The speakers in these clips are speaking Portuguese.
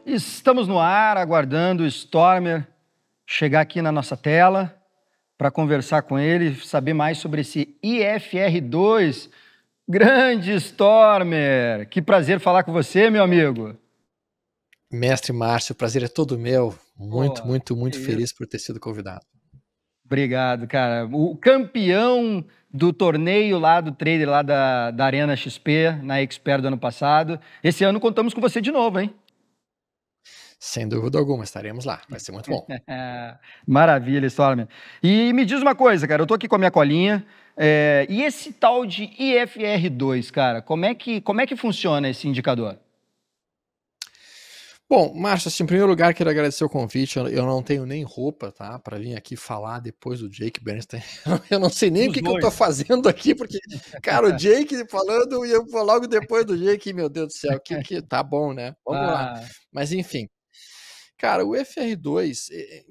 Estamos no ar, aguardando o Stormer chegar aqui na nossa tela para conversar com ele, saber mais sobre esse IFR2. Grande Stormer! Que prazer falar com você, meu amigo. Mestre Márcio, o prazer é todo meu. Pô, Muito que feliz isso. por ter sido convidado. Obrigado, cara. O campeão do torneio lá do trader lá da Arena XP, na Expert do ano passado. Esse ano contamos com você de novo, hein? Sem dúvida alguma, estaremos lá. Vai ser muito bom. Maravilha, Stormer. E me diz uma coisa, cara, eu tô aqui com a minha colinha, e esse tal de IFR2, cara, como é que funciona esse indicador? Bom, Márcio, assim, em primeiro lugar, quero agradecer o convite. Eu não tenho nem roupa, tá, para vir aqui falar depois do Jake Bernstein. Eu não sei nem o Dos que eu tô dois. fazendo aqui, porque, cara, o Jake falando e eu vou logo depois do Jake, meu Deus do céu, que tá bom, né? Vamos lá. Ah, Mas enfim. Cara, o FR2,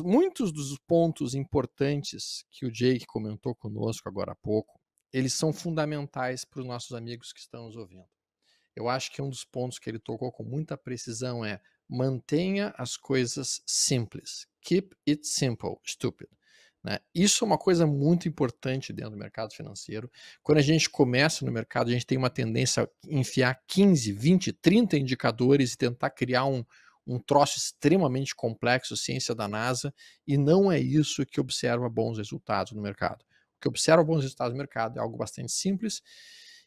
muitos dos pontos importantes que o Jake comentou conosco agora há pouco, eles são fundamentais para os nossos amigos que estão nos ouvindo. Eu acho que um dos pontos que ele tocou com muita precisão é: mantenha as coisas simples. Keep it simple, stupid. Né? Isso é uma coisa muito importante dentro do mercado financeiro. Quando a gente começa no mercado, a gente tem uma tendência a enfiar 15, 20, 30 indicadores e tentar criar um troço extremamente complexo, ciência da NASA, e não é isso que observa bons resultados no mercado. O que observa bons resultados no mercado é algo bastante simples,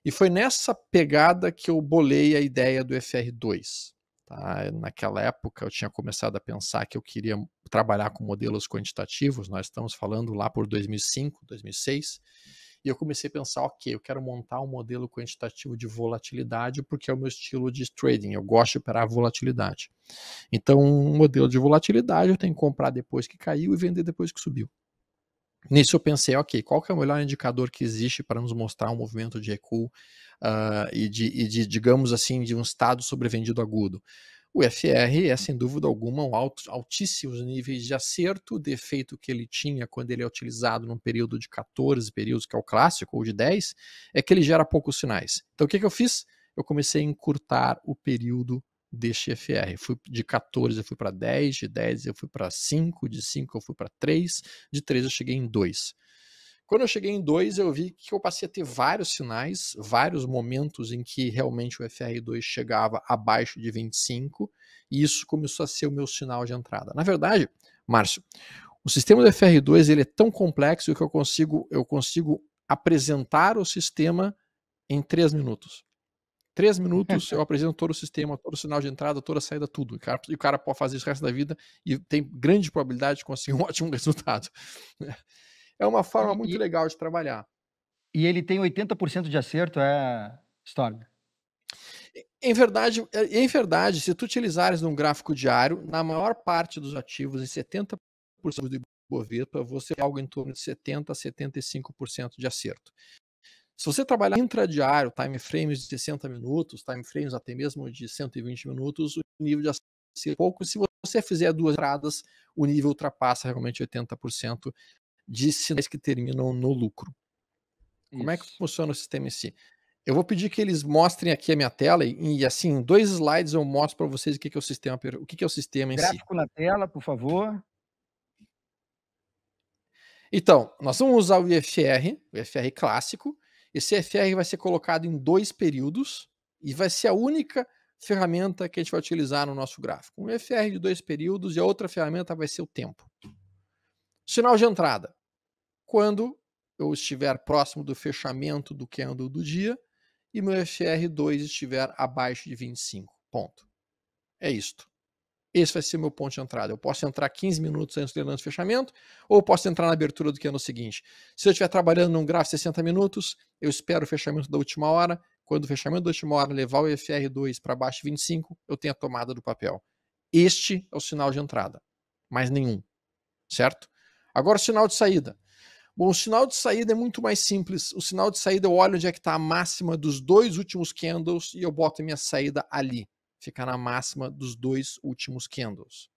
e foi nessa pegada que eu bolei a ideia do FR2. Tá? Naquela época eu tinha começado a pensar que eu queria trabalhar com modelos quantitativos, nós estamos falando lá por 2005, 2006, e eu comecei a pensar, ok, eu quero montar um modelo quantitativo de volatilidade porque é o meu estilo de trading, eu gosto de operar volatilidade. Então, um modelo de volatilidade eu tenho que comprar depois que caiu e vender depois que subiu. Nisso eu pensei, ok, qual que é o melhor indicador que existe para nos mostrar um movimento de recuo digamos assim, de um estado sobrevendido agudo? O FR é, sem dúvida alguma, altíssimos níveis de acerto. O defeito que ele tinha quando ele é utilizado num período de 14 períodos, que é o clássico, ou de 10, é que ele gera poucos sinais. Então o que eu fiz? Eu comecei a encurtar o período deste FR. Fui de 14 eu fui para 10, de 10 eu fui para 5, de 5 eu fui para 3, de 3 eu cheguei em 2. Quando eu cheguei em 2, eu vi que eu passei a ter vários sinais, vários momentos em que realmente o FR2 chegava abaixo de 25, e isso começou a ser o meu sinal de entrada. Na verdade, Márcio, o sistema do FR2 ele é tão complexo que eu consigo apresentar o sistema em 3 minutos. 3 minutos eu apresento todo o sistema, todo o sinal de entrada, toda a saída, tudo. E o cara pode fazer isso o resto da vida e tem grande probabilidade de conseguir um ótimo resultado. É uma forma e, muito e- legal de trabalhar. e ele tem 80% de acerto, Stormer? Em verdade, se tu utilizares um gráfico diário, na maior parte dos ativos, em 70% do Ibovespa, você tem algo em torno de 70% a 75% de acerto. Se você trabalhar intradiário, time frames de 60 minutos, time frames até mesmo de 120 minutos, o nível de acerto é pouco. Se você fizer 2 entradas, o nível ultrapassa realmente 80% de sinais que terminam no lucro. Como é que Isso. funciona o sistema em si? Eu vou pedir que eles mostrem aqui a minha tela e assim, em 2 slides eu mostro para vocês o que é o sistema em si. Gráfico na tela, por favor. Então, nós vamos usar o IFR clássico. Esse IFR vai ser colocado em 2 períodos e vai ser a única ferramenta que a gente vai utilizar no nosso gráfico. Um IFR de 2 períodos e a outra ferramenta vai ser o tempo. Sinal de entrada. Quando eu estiver próximo do fechamento do candle do dia e meu FR2 estiver abaixo de 25. Ponto. É isto. Esse vai ser o meu ponto de entrada. Eu posso entrar 15 minutos antes do lance de fechamento, ou posso entrar na abertura do candle seguinte. Se eu estiver trabalhando num gráfico de 60 minutos, eu espero o fechamento da última hora. Quando o fechamento da última hora levar o FR2 para baixo de 25, eu tenho a tomada do papel. Este é o sinal de entrada. Mais nenhum. Certo? Agora o sinal de saída. Bom, o sinal de saída é muito mais simples. O sinal de saída eu olho onde é que está a máxima dos 2 últimos candles e eu boto a minha saída ali. Fica na máxima dos 2 últimos candles.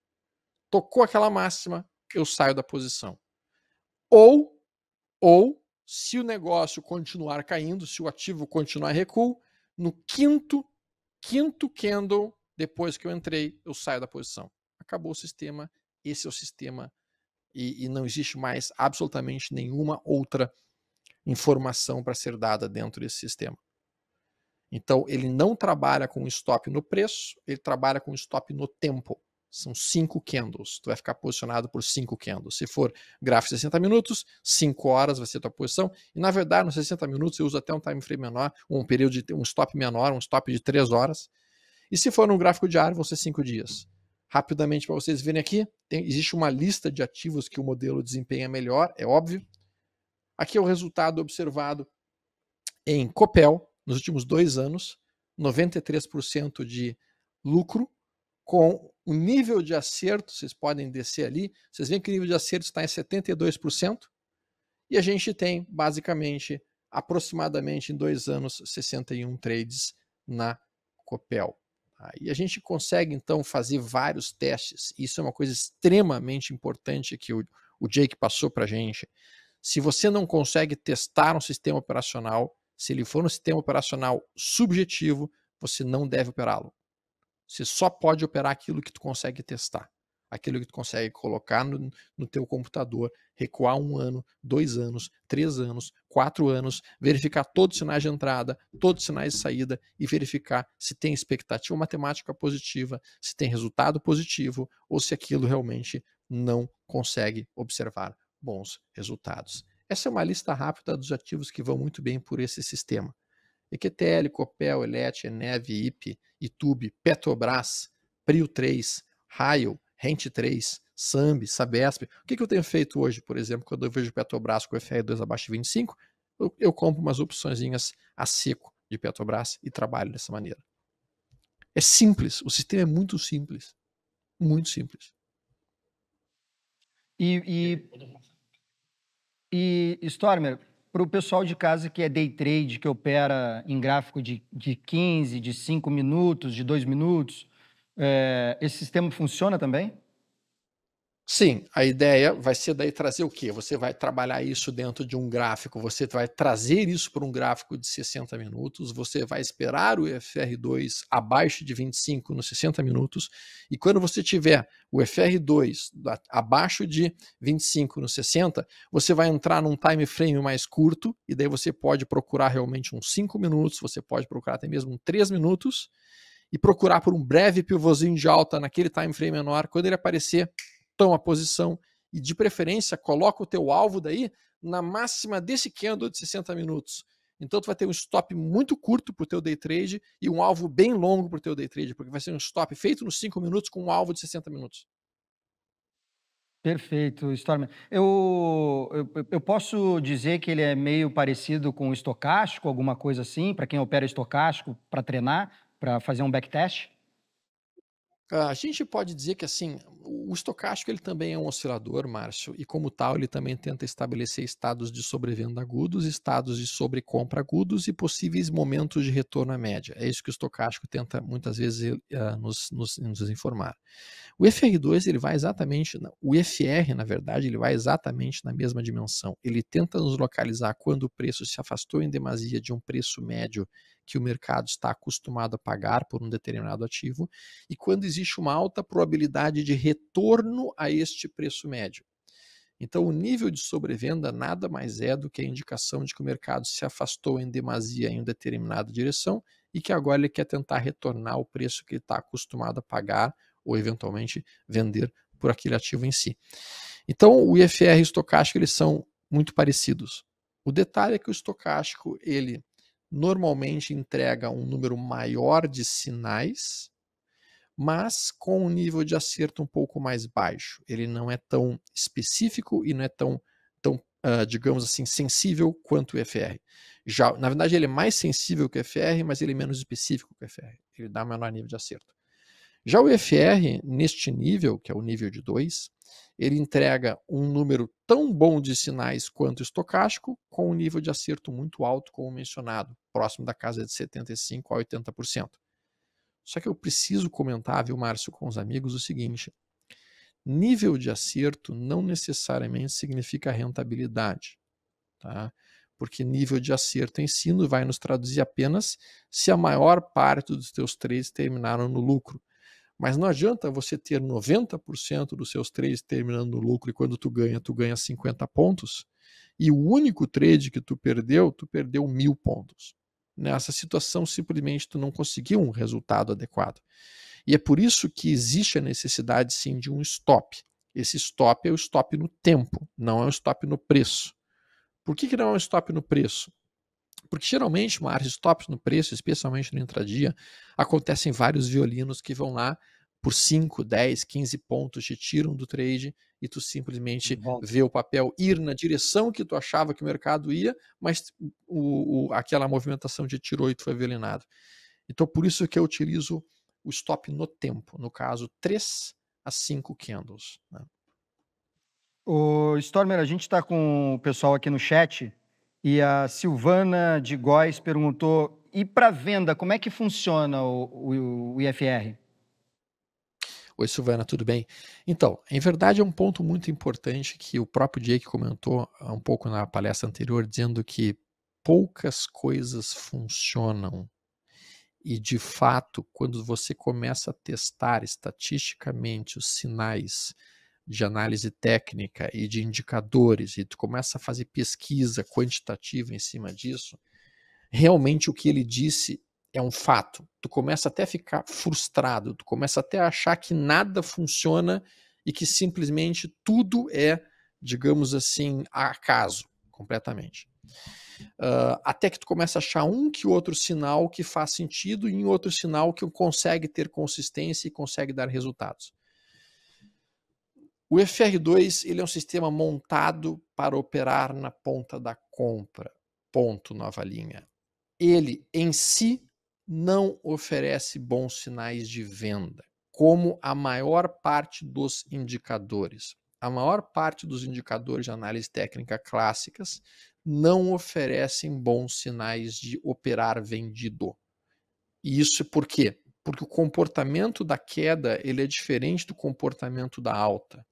Tocou aquela máxima, eu saio da posição. Ou, se o negócio continuar caindo, se o ativo continuar recuo, no quinto candle Depois que eu entrei, eu saio da posição. Acabou o sistema, esse é o sistema e não existe mais absolutamente nenhuma outra informação para ser dada dentro desse sistema. Então, ele não trabalha com stop no preço, ele trabalha com stop no tempo. São 5 candles. Tu vai ficar posicionado por 5 candles. Se for gráfico de 60 minutos, 5 horas vai ser a tua posição. E, na verdade, nos 60 minutos, eu uso até um time frame menor, um período de um stop menor, um stop de 3 horas. E se for num gráfico diário, vão ser 5 dias. Rapidamente, para vocês verem aqui, existe uma lista de ativos que o modelo desempenha melhor, é óbvio. Aqui é o resultado observado em Copel, nos últimos 2 anos, 93% de lucro, com o nível de acerto, vocês podem descer ali, vocês veem que o nível de acerto está em 72%, e a gente tem, basicamente, aproximadamente em 2 anos, 61 trades na Copel. E a gente consegue, então, fazer vários testes. Isso é uma coisa extremamente importante que o Jake passou para a gente. Se você não consegue testar um sistema operacional, se ele for um sistema operacional subjetivo, você não deve operá-lo. Você só pode operar aquilo que tu consegue testar. Aquilo que tu consegue colocar no teu computador, recuar 1 ano, 2 anos, 3 anos, 4 anos, verificar todos os sinais de entrada, todos os sinais de saída e verificar se tem expectativa matemática positiva, se tem resultado positivo ou se aquilo realmente não consegue observar bons resultados. Essa é uma lista rápida dos ativos que vão muito bem por esse sistema. EQTL, Copel, Elet, Enev, IP, Itube, Petrobras, Prio 3, Raio, Rente 3, Sambi, Sabesp. O que eu tenho feito hoje, por exemplo, quando eu vejo Petrobras com o FR2 abaixo de 25, eu compro umas opçõezinhas a seco de Petrobras e trabalho dessa maneira. É simples, o sistema é muito simples. Muito simples. Stormer, para o pessoal de casa que é day trade, que opera em gráfico de 15, de 5 minutos, de 2 minutos, esse sistema funciona também? Sim, a ideia vai ser daí trazer o quê? Você vai trabalhar isso dentro de um gráfico, você vai trazer isso para um gráfico de 60 minutos, você vai esperar o FR2 abaixo de 25 nos 60 minutos, e quando você tiver o FR2 abaixo de 25 nos 60, você vai entrar num time frame mais curto, e daí você pode procurar realmente uns 5 minutos, você pode procurar até mesmo 3 minutos, e procurar por um breve pivôzinho de alta naquele time frame menor, quando ele aparecer, toma a posição e, de preferência, coloca o teu alvo daí na máxima desse candle de 60 minutos. Então, tu vai ter um stop muito curto para o teu day trade e um alvo bem longo para o teu day trade, porque vai ser um stop feito nos 5 minutos com um alvo de 60 minutos. Perfeito, Stormer. Eu posso dizer que ele é meio parecido com o estocástico, alguma coisa assim, para quem opera estocástico, para treinar, para fazer um backtest? A gente pode dizer que assim, o estocástico ele também é um oscilador, Márcio, e como tal ele também tenta estabelecer estados de sobrevenda agudos, estados de sobrecompra agudos e possíveis momentos de retorno à média. É isso que o estocástico tenta muitas vezes nos informar. O FR2 ele vai exatamente, o FR na verdade ele vai exatamente na mesma dimensão. Ele tenta nos localizar quando o preço se afastou em demasia de um preço médio que o mercado está acostumado a pagar por um determinado ativo e quando existe uma alta probabilidade de retorno a este preço médio. Então, o nível de sobrevenda nada mais é do que a indicação de que o mercado se afastou em demasia em uma determinada direção e que agora ele quer tentar retornar ao preço que ele está acostumado a pagar ou, eventualmente, vender por aquele ativo em si. Então, o IFR e o estocástico eles são muito parecidos. O detalhe é que o estocástico ele normalmente entrega um número maior de sinais, mas com um nível de acerto um pouco mais baixo. Ele não é tão específico e não é tão digamos assim, sensível quanto o FR. Já, na verdade, ele é mais sensível que o FR, mas ele é menos específico que o FR. Ele dá menor nível de acerto. Já o FR, neste nível, que é o nível de 2, ele entrega um número tão bom de sinais quanto o estocástico, com um nível de acerto muito alto, como mencionado, próximo da casa de 75% a 80%. Só que eu preciso comentar, viu, Márcio, com os amigos, o seguinte: nível de acerto não necessariamente significa rentabilidade. tá? Porque nível de acerto em si vai nos traduzir apenas se a maior parte dos teus trades terminaram no lucro. Mas não adianta você ter 90% dos seus trades terminando no lucro e quando tu ganha 50 pontos, e o único trade que tu perdeu 1.000 pontos. Nessa situação, simplesmente tu não conseguiu um resultado adequado. E é por isso que existe a necessidade, sim, de um stop. Esse stop é o stop no tempo, não é o stop no preço. Por que não é um stop no preço? Porque geralmente uma área de stops no preço, especialmente no intradia, acontecem vários violinos que vão lá por 5, 10, 15 pontos, te tiram do trade e tu simplesmente vê o papel ir na direção que tu achava que o mercado ia, mas aquela movimentação te tirou e tu foi violinado. Então por isso que eu utilizo o stop no tempo, no caso 3 a 5 candles. Né? O Stormer, a gente está com o pessoal aqui no chat e a Silvana de Góes perguntou, e para venda, como é que funciona o IFR? Oi, Silvana, tudo bem? Então, em verdade é um ponto muito importante que o próprio Jake comentou um pouco na palestra anterior, dizendo que poucas coisas funcionam. E, de fato, quando você começa a testar estatisticamente os sinais de análise técnica e de indicadores, e tu começa a fazer pesquisa quantitativa em cima disso, realmente o que ele disse é um fato. Tu começa até a ficar frustrado, tu começa até a achar que nada funciona e que simplesmente tudo é, digamos assim, acaso, completamente. Até que tu começa a achar um que outro sinal que faz sentido e outro sinal que consegue ter consistência e consegue dar resultados. O FR2 ele é um sistema montado para operar na ponta da compra, ponto, nova linha. Ele em si não oferece bons sinais de venda, como a maior parte dos indicadores. A maior parte dos indicadores de análise técnica clássicas não oferecem bons sinais de operar vendido. E isso por quê? Porque o comportamento da queda ele é diferente do comportamento da alta.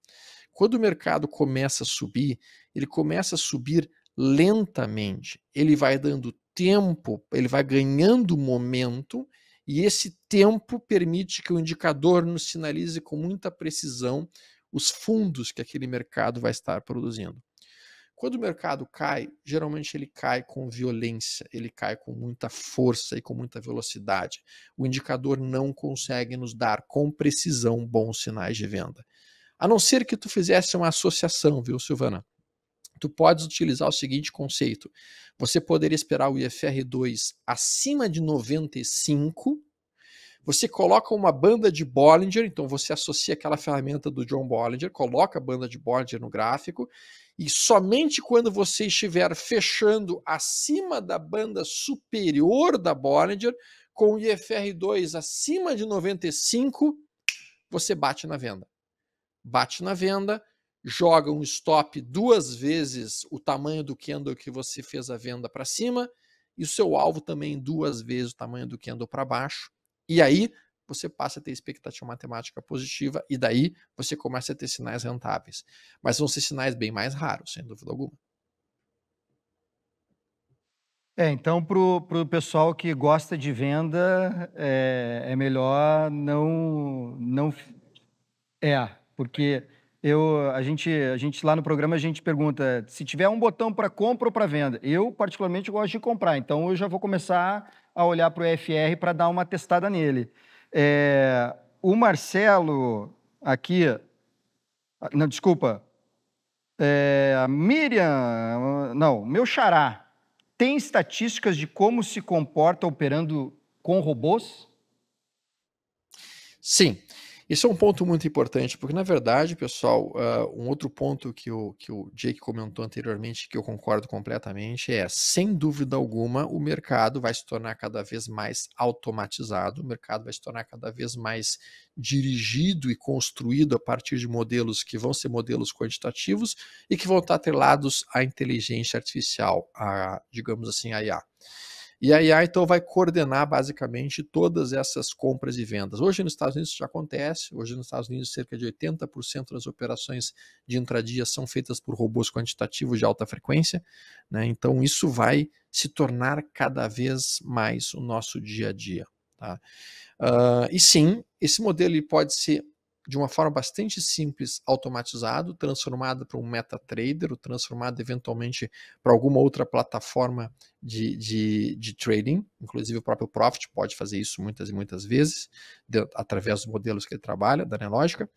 Quando o mercado começa a subir, ele começa a subir lentamente. Ele vai dando tempo, ele vai ganhando momento, e esse tempo permite que o indicador nos sinalize com muita precisão os fundos que aquele mercado vai estar produzindo. Quando o mercado cai, geralmente ele cai com violência, ele cai com muita força e com muita velocidade. O indicador não consegue nos dar com precisão bons sinais de venda. A não ser que tu fizesse uma associação, viu, Silvana? Tu podes utilizar o seguinte conceito. Você poderia esperar o IFR2 acima de 95, você coloca uma banda de Bollinger, então você associa aquela ferramenta do John Bollinger, coloca a banda de Bollinger no gráfico, e somente quando você estiver fechando acima da banda superior da Bollinger, com o IFR2 acima de 95, você bate na venda. Bate na venda, joga um stop 2 vezes o tamanho do candle que você fez a venda para cima, e o seu alvo também 2 vezes o tamanho do candle para baixo. E aí você passa a ter expectativa matemática positiva e daí você começa a ter sinais rentáveis. Mas vão ser sinais bem mais raros, sem dúvida alguma. Então, para o pessoal que gosta de venda, é melhor não... porque a gente lá no programa, a gente pergunta se tiver um botão para compra ou para venda. Eu, particularmente, gosto de comprar, então eu já vou começar a olhar para o EFR para dar uma testada nele. O Marcelo aqui... Não, desculpa. A Miriam... Não, meu xará. Tem estatísticas de como se comporta operando com robôs? Sim, esse é um ponto muito importante, porque na verdade, pessoal, um outro ponto que o Jake comentou anteriormente, que eu concordo completamente, é, sem dúvida alguma, o mercado vai se tornar cada vez mais automatizado, o mercado vai se tornar cada vez mais dirigido e construído a partir de modelos que vão ser modelos quantitativos e que vão estar atrelados à inteligência artificial, digamos assim, a IA. E a IA, então, vai coordenar basicamente todas essas compras e vendas. Hoje nos Estados Unidos isso já acontece. Hoje nos Estados Unidos cerca de 80% das operações de intradia são feitas por robôs quantitativos de alta frequência, né? Então isso vai se tornar cada vez mais o nosso dia a dia. Tá? E sim, esse modelo ele pode ser de uma forma bastante simples, automatizado, transformado para um MetaTrader, ou transformado eventualmente para alguma outra plataforma de trading, inclusive o próprio Profit pode fazer isso muitas e muitas vezes, através dos modelos que ele trabalha, da Nelogica,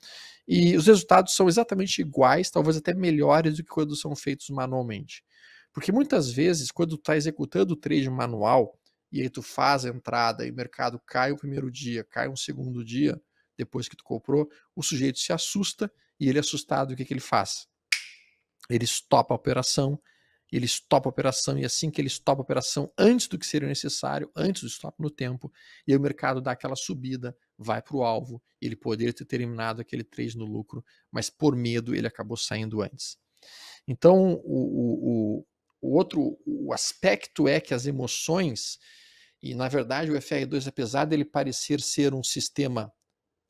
e os resultados são exatamente iguais, talvez até melhores do que quando são feitos manualmente. Porque muitas vezes, quando tu está executando o trade manual, e aí tu faz a entrada e o mercado cai o primeiro dia, cai um segundo dia, depois que tu comprou, o sujeito se assusta e ele assustado, o que ele faz? Ele estopa a operação, e assim que ele estopa a operação, antes do que seria necessário, antes do stop no tempo, e aí o mercado dá aquela subida, vai para o alvo, ele poderia ter terminado aquele trade no lucro, mas por medo ele acabou saindo antes. Então, o aspecto é que as emoções, e na verdade o FR2, apesar dele parecer ser um sistema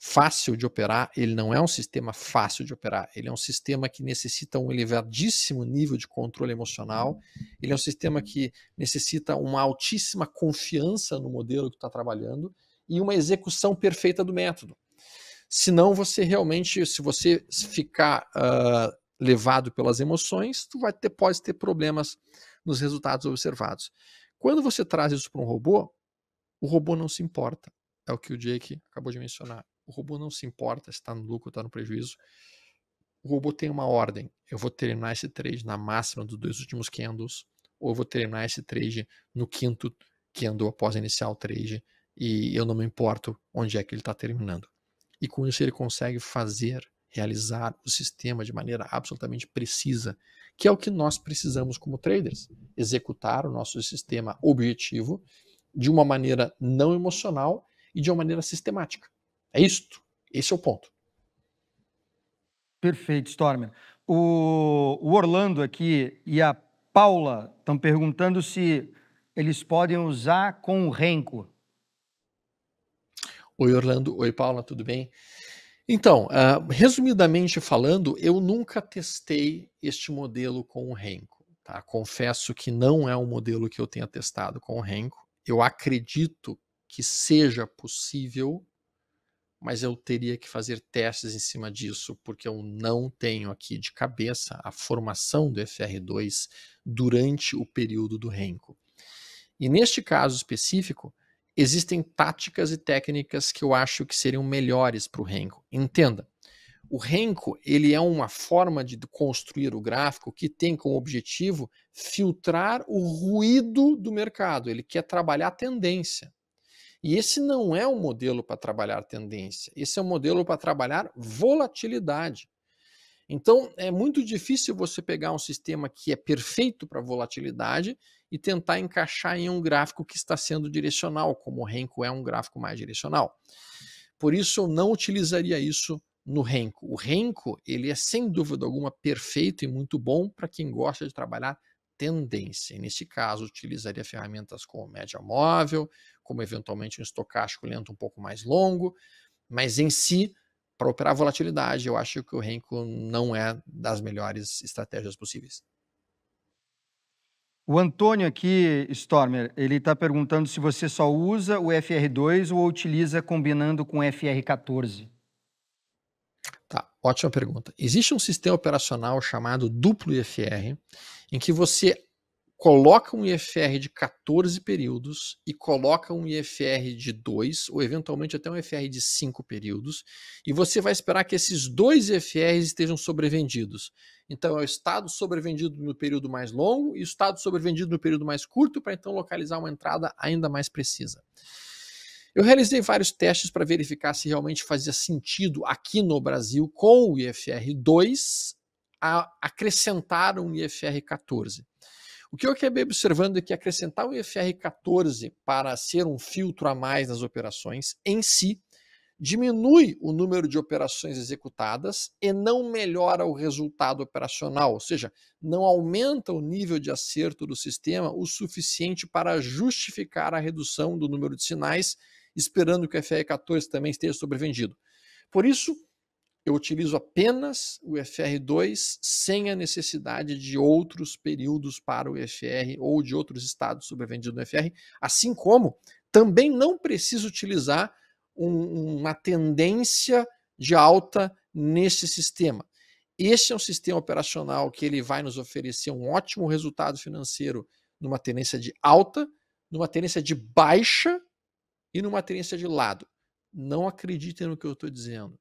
fácil de operar, ele não é um sistema fácil de operar, ele é um sistema que necessita um elevadíssimo nível de controle emocional, ele é um sistema que necessita uma altíssima confiança no modelo que está trabalhando e uma execução perfeita do método. Senão você realmente, se você ficar levado pelas emoções, tu pode ter problemas nos resultados observados. Quando você traz isso para um robô, o robô não se importa. É o que o Jake acabou de mencionar. O robô não se importa se está no lucro ou está no prejuízo. O robô tem uma ordem. Eu vou terminar esse trade na máxima dos 2 últimos candles, ou eu vou terminar esse trade no 5º candle após iniciar o trade, e eu não me importo onde é que ele está terminando. E com isso ele consegue realizar o sistema de maneira absolutamente precisa, que é o que nós precisamos como traders. Executar o nosso sistema objetivo de uma maneira não emocional e de uma maneira sistemática. É isto. Esse é o ponto. Perfeito, Stormer. O Orlando aqui e a Paula estão perguntando se eles podem usar com o Renko. Oi, Orlando. Oi, Paula, tudo bem? Então, resumidamente falando, eu nunca testei este modelo com o Renko. Tá? Confesso que não é um modelo que eu tenha testado com o Renko. Eu acredito que seja possível, mas eu teria que fazer testes em cima disso, porque eu não tenho aqui de cabeça a formação do FR2 durante o período do Renko. E neste caso específico, existem táticas e técnicas que eu acho que seriam melhores para o Renko. Entenda, o Renko ele é uma forma de construir o gráfico que tem como objetivo filtrar o ruído do mercado. Ele quer trabalhar a tendência. E esse não é um modelo para trabalhar tendência, esse é um modelo para trabalhar volatilidade. Então, é muito difícil você pegar um sistema que é perfeito para volatilidade e tentar encaixar em um gráfico que está sendo direcional, como o Renko é um gráfico mais direcional. Por isso, eu não utilizaria isso no Renko. O Renko, ele é sem dúvida alguma perfeito e muito bom para quem gosta de trabalhar tendência. E nesse caso, utilizaria ferramentas como média móvel, como eventualmente um estocástico lento um pouco mais longo, mas em si, para operar volatilidade, eu acho que o Renko não é das melhores estratégias possíveis. O Antônio aqui, Stormer, ele está perguntando se você só usa o FR2 ou utiliza combinando com o FR14. Tá, ótima pergunta. Existe um sistema operacional chamado duplo IFR, em que você coloca um IFR de 14 períodos e coloca um IFR de 2, ou eventualmente até um IFR de 5 períodos, e você vai esperar que esses dois IFRs estejam sobrevendidos. Então, é o estado sobrevendido no período mais longo e o estado sobrevendido no período mais curto, para então localizar uma entrada ainda mais precisa. Eu realizei vários testes para verificar se realmente fazia sentido aqui no Brasil, com o IFR2, acrescentar um IFR14. O que eu acabei observando é que acrescentar o IFR14 para ser um filtro a mais nas operações, em si, diminui o número de operações executadas e não melhora o resultado operacional, ou seja, não aumenta o nível de acerto do sistema o suficiente para justificar a redução do número de sinais, esperando que o FR14 também esteja sobrevendido. Por isso, eu utilizo apenas o FR2 sem a necessidade de outros períodos para o FR ou de outros estados sobrevendidos no FR, assim como também não preciso utilizar uma tendência de alta nesse sistema. Este é um sistema operacional que ele vai nos oferecer um ótimo resultado financeiro numa tendência de alta, numa tendência de baixa e numa tendência de lado. Não acreditem no que eu estou dizendo.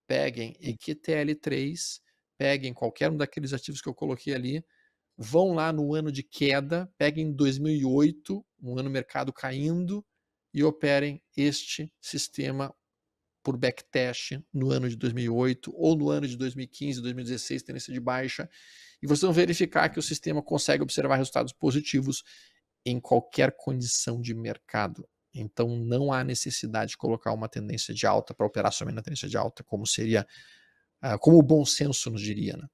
Peguem EQTL3, peguem qualquer um daqueles ativos que eu coloquei ali, vão lá no ano de queda, peguem 2008, um ano mercado caindo, e operem este sistema por backtest no ano de 2008 ou no ano de 2015, 2016, tendência de baixa, e vocês vão verificar que o sistema consegue observar resultados positivos em qualquer condição de mercado. Então não há necessidade de colocar uma tendência de alta para operar somente na tendência de alta, como seria, como o bom senso nos diria, né?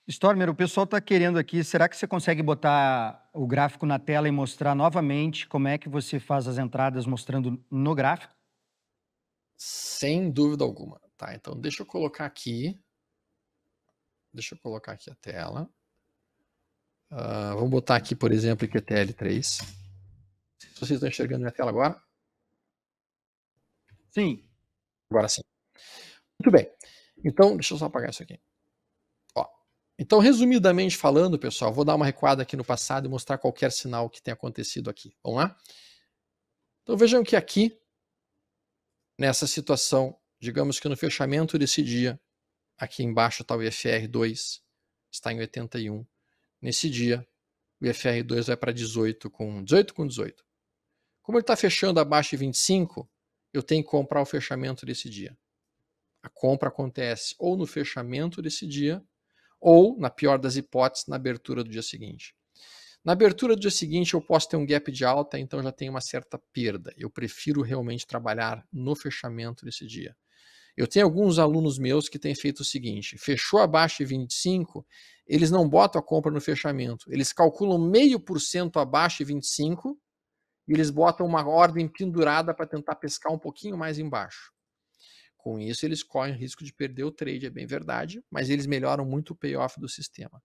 Stormer, o pessoal está querendo aqui, será que você consegue botar o gráfico na tela e mostrar novamente como é que você faz as entradas mostrando no gráfico? Sem dúvida alguma. Tá, então deixa eu colocar aqui. Deixa eu colocar aqui a tela. Vamos botar aqui, por exemplo, QTL3. Se vocês estão enxergando minha tela agora. Sim. Agora sim. Muito bem. Então, deixa eu só apagar isso aqui. Ó. Então, resumidamente falando, pessoal, vou dar uma recuada aqui no passado e mostrar qualquer sinal que tenha acontecido aqui. Vamos lá? Então, vejam que aqui, nessa situação, digamos que no fechamento desse dia, aqui embaixo está o IFR2, está em 81. Nesse dia, o IFR2 vai para 18 com 18. Como ele está fechando abaixo de 25, eu tenho que comprar o fechamento desse dia. A compra acontece ou no fechamento desse dia, ou, na pior das hipóteses, na abertura do dia seguinte. Na abertura do dia seguinte, eu posso ter um gap de alta, então já tenho uma certa perda. Eu prefiro realmente trabalhar no fechamento desse dia. Eu tenho alguns alunos meus que têm feito o seguinte: fechou abaixo de 25, eles não botam a compra no fechamento, eles calculam 0,5% abaixo de 25 e eles botam uma ordem pendurada para tentar pescar um pouquinho mais embaixo. Com isso, eles correm o risco de perder o trade, é bem verdade, mas eles melhoram muito o payoff do sistema.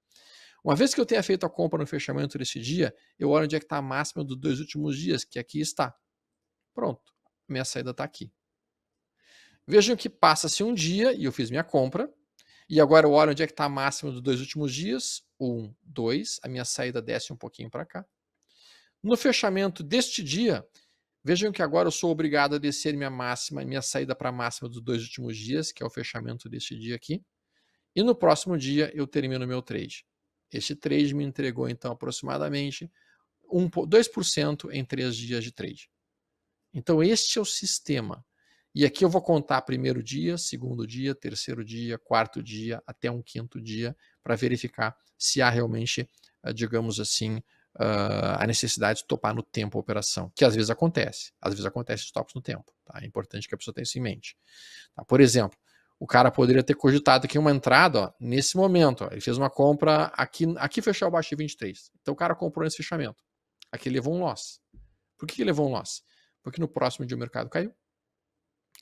Uma vez que eu tenha feito a compra no fechamento desse dia, eu olho onde é que está a máxima dos 2 últimos dias, que aqui está. Pronto, minha saída está aqui. Vejam que passa-se um dia e eu fiz minha compra, e agora eu olho onde é que está a máxima dos 2 últimos dias, 1, 2, a minha saída desce um pouquinho para cá. No fechamento deste dia, vejam que agora eu sou obrigado a descer minha máxima, minha saída para a máxima dos 2 últimos dias, que é o fechamento deste dia aqui. E no próximo dia eu termino meu trade. Este trade me entregou então aproximadamente 2% em 3 dias de trade. Então este é o sistema. E aqui eu vou contar primeiro dia, segundo dia, terceiro dia, quarto dia, até um quinto dia, para verificar se há realmente, digamos assim, a necessidade de topar no tempo a operação, que às vezes acontece stops no tempo, tá? É importante que a pessoa tenha isso em mente. Tá? Por exemplo, o cara poderia ter cogitado aqui uma entrada, ó, nesse momento, ó, ele fez uma compra, aqui fechou abaixo de 23, então o cara comprou nesse fechamento, aqui ele levou um loss. Por que ele levou um loss? Porque no próximo dia o mercado caiu,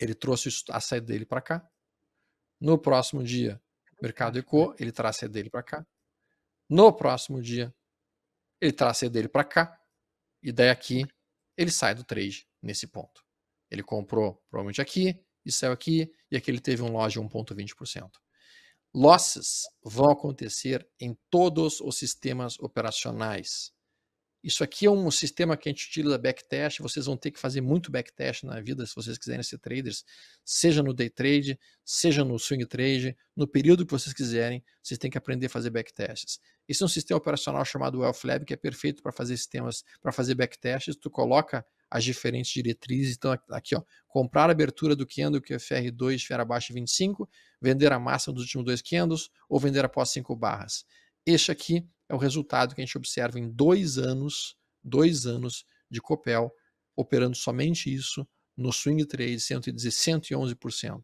ele trouxe a saída dele para cá, no próximo dia o mercado recuou, ele traz a saída dele para cá, no próximo dia ele traz a saída dele para cá, e daí aqui ele sai do trade nesse ponto. Ele comprou provavelmente aqui, e saiu aqui, e aqui ele teve um loss de 1,20%. Losses vão acontecer em todos os sistemas operacionais. Isso aqui é um sistema que a gente utiliza backtest, vocês vão ter que fazer muito backtest na vida se vocês quiserem ser traders, seja no day trade, seja no swing trade, no período que vocês quiserem, vocês têm que aprender a fazer backtests. Esse é um sistema operacional chamado Wealth Lab, que é perfeito para fazer sistemas, para fazer backtests, tu coloca as diferentes diretrizes, então aqui ó, comprar a abertura do candle que o FR2 estiver abaixo de 25, vender a máxima dos últimos 2 candles, ou vender após 5 barras. Este aqui é o resultado que a gente observa em 2 anos de Copel, operando somente isso no swing trade, 111%.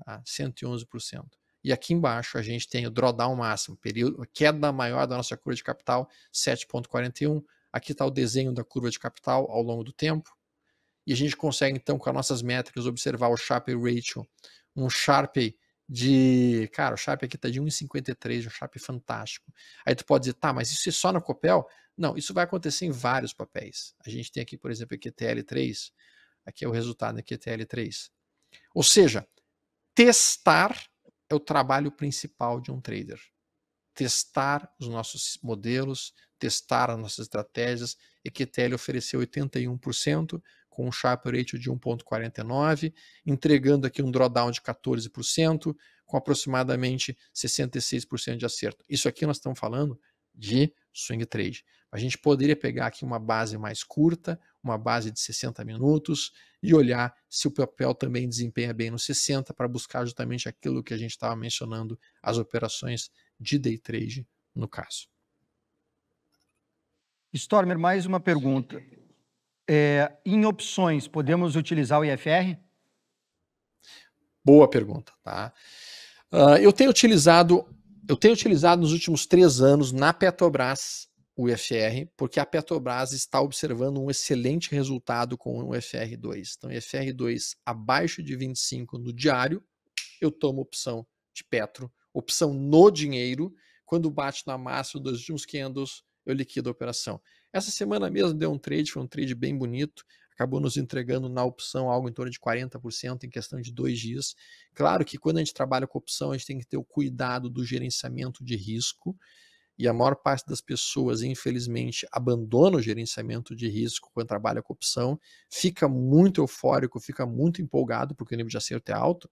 Tá? 111%. E aqui embaixo a gente tem o drawdown máximo, período, queda maior da nossa curva de capital, 7,41. Aqui está o desenho da curva de capital ao longo do tempo. E a gente consegue, então, com as nossas métricas, observar o Sharpe Ratio, um Sharpe de... Cara, o Sharpe aqui está de 1,53, um Sharpe fantástico. Aí tu pode dizer, tá, mas isso é só no Copel? Não, isso vai acontecer em vários papéis. A gente tem aqui, por exemplo, a QTL3. Aqui é o resultado da QTL3. Ou seja, testar é o trabalho principal de um trader. Testar os nossos modelos, testar as nossas estratégias. E QTL ofereceu 81%, com um Sharpe Ratio de 1,49, entregando aqui um drawdown de 14%, com aproximadamente 66% de acerto. Isso aqui nós estamos falando de swing trade. A gente poderia pegar aqui uma base mais curta, uma base de 60 minutos, e olhar se o papel também desempenha bem no 60, para buscar justamente aquilo que a gente estava mencionando, as operações de day trade, no caso. Stormer, mais uma pergunta. Em opções, podemos utilizar o IFR? Boa pergunta, tá? Eu tenho utilizado nos últimos 3 anos na Petrobras o IFR, porque a Petrobras está observando um excelente resultado com o IFR2. Então, IFR2 abaixo de 25 no diário, eu tomo opção de Petro, opção no dinheiro. Quando bate na máxima dos últimos candles, eu liquido a operação. Essa semana mesmo deu um trade, foi um trade bem bonito, acabou nos entregando na opção algo em torno de 40% em questão de 2 dias. Claro que quando a gente trabalha com opção, a gente tem que ter o cuidado do gerenciamento de risco, e a maior parte das pessoas, infelizmente, abandona o gerenciamento de risco quando trabalha com opção, fica muito eufórico, fica muito empolgado porque o nível de acerto é alto,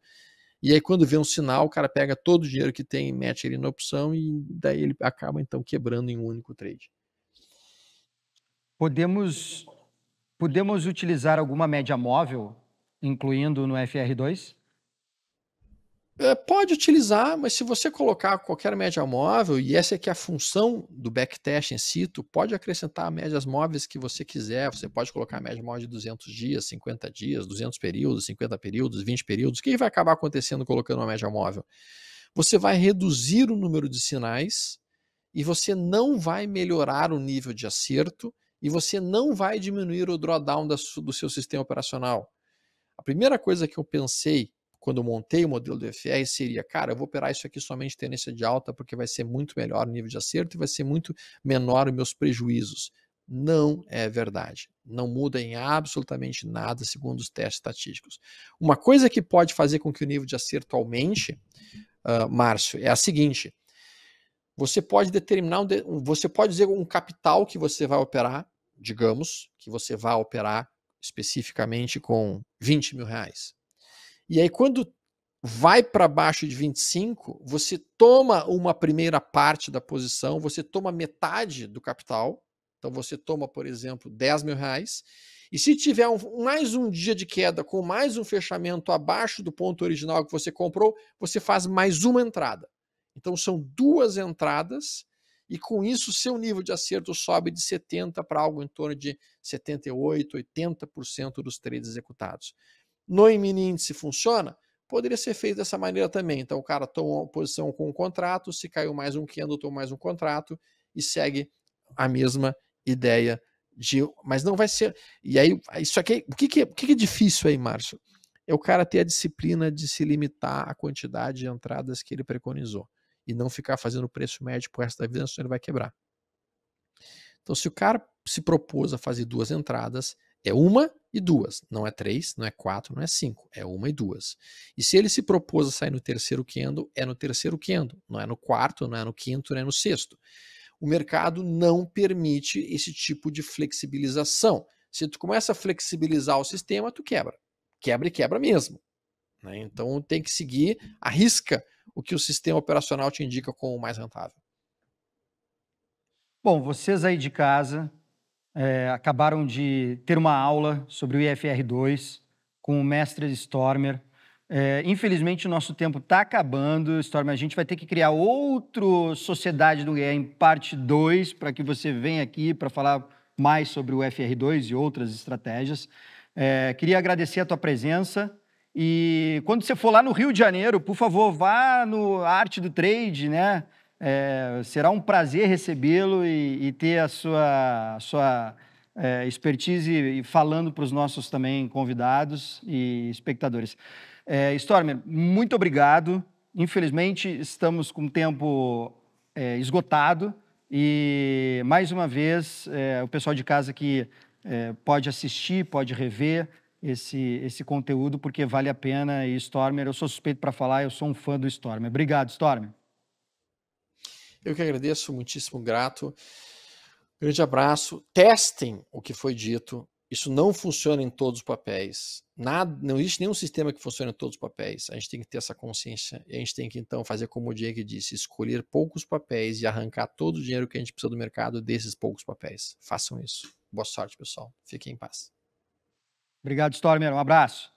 e aí quando vê um sinal, o cara pega todo o dinheiro que tem e mete ele na opção, e daí ele acaba então quebrando em um único trade. Podemos utilizar alguma média móvel, incluindo no FR2? Pode utilizar, mas se você colocar qualquer média móvel, e essa aqui é a função do backtest em si, tu pode acrescentar médias móveis que você quiser. Você pode colocar a média móvel de 200 dias, 50 dias, 200 períodos, 50 períodos, 20 períodos. O que vai acabar acontecendo colocando uma média móvel? Você vai reduzir o número de sinais e você não vai melhorar o nível de acerto e você não vai diminuir o drawdown do seu sistema operacional. A primeira coisa que eu pensei quando eu montei o modelo do FR seria, cara, eu vou operar isso aqui somente tendência de alta porque vai ser muito melhor o nível de acerto e vai ser muito menor os meus prejuízos. Não é verdade. Não muda em absolutamente nada segundo os testes estatísticos. Uma coisa que pode fazer com que o nível de acerto aumente, Márcio, é a seguinte: você pode determinar, você pode dizer um capital que você vai operar, digamos, que você vai operar especificamente com 20 mil reais. E aí, quando vai para baixo de 25, você toma uma primeira parte da posição, você toma metade do capital. Então, você toma, por exemplo, 10 mil reais. E se tiver mais um dia de queda com mais um fechamento abaixo do ponto original que você comprou, você faz mais uma entrada. Então, são 2 entradas. E com isso, seu nível de acerto sobe de 70% para algo em torno de 78%, 80% dos trades executados. No mini índice funciona? Poderia ser feito dessa maneira também. Então o cara toma uma posição com um contrato, se caiu mais um candle, toma mais um contrato e segue a mesma ideia mas não vai ser. E aí, isso aqui, o que é difícil aí, Márcio? É o cara ter a disciplina de se limitar à quantidade de entradas que ele preconizou e não ficar fazendo preço médio pro resto da vida, senão ele vai quebrar. Então, se o cara se propôs a fazer 2 entradas, é 1 e 2, não é 3, não é 4, não é 5, é 1 e 2. E se ele se propôs a sair no terceiro candle, é no terceiro candle, não é no quarto, não é no quinto, não é no sexto. O mercado não permite esse tipo de flexibilização. Se tu começa a flexibilizar o sistema, tu quebra. Quebra e quebra mesmo. Né? Então tem que seguir à risca o que o sistema operacional te indica como o mais rentável. Bom, vocês aí de casa acabaram de ter uma aula sobre o IFR2 com o mestre Stormer. Infelizmente, o nosso tempo está acabando, Stormer. A gente vai ter que criar outra Sociedade do em parte 2 para que você venha aqui para falar mais sobre o FR2 e outras estratégias. Queria agradecer a tua presença. E quando você for lá no Rio de Janeiro, por favor, vá no Arte do Trade, né? Será um prazer recebê-lo e ter a sua expertise falando para os nossos também convidados e espectadores. Stormer, muito obrigado. Infelizmente, estamos com o tempo esgotado e, mais uma vez, o pessoal de casa que pode assistir, pode rever esse conteúdo, porque vale a pena. E Stormer, eu sou suspeito para falar, eu sou um fã do Stormer. Obrigado, Stormer. Eu que agradeço, muitíssimo grato. Grande abraço. Testem o que foi dito. Isso não funciona em todos os papéis. Não existe nenhum sistema que funcione em todos os papéis. A gente tem que ter essa consciência. E a gente tem que, então, fazer como o Jake disse, escolher poucos papéis e arrancar todo o dinheiro que a gente precisa do mercado desses poucos papéis. Façam isso. Boa sorte, pessoal. Fiquem em paz. Obrigado, Stormer. Um abraço.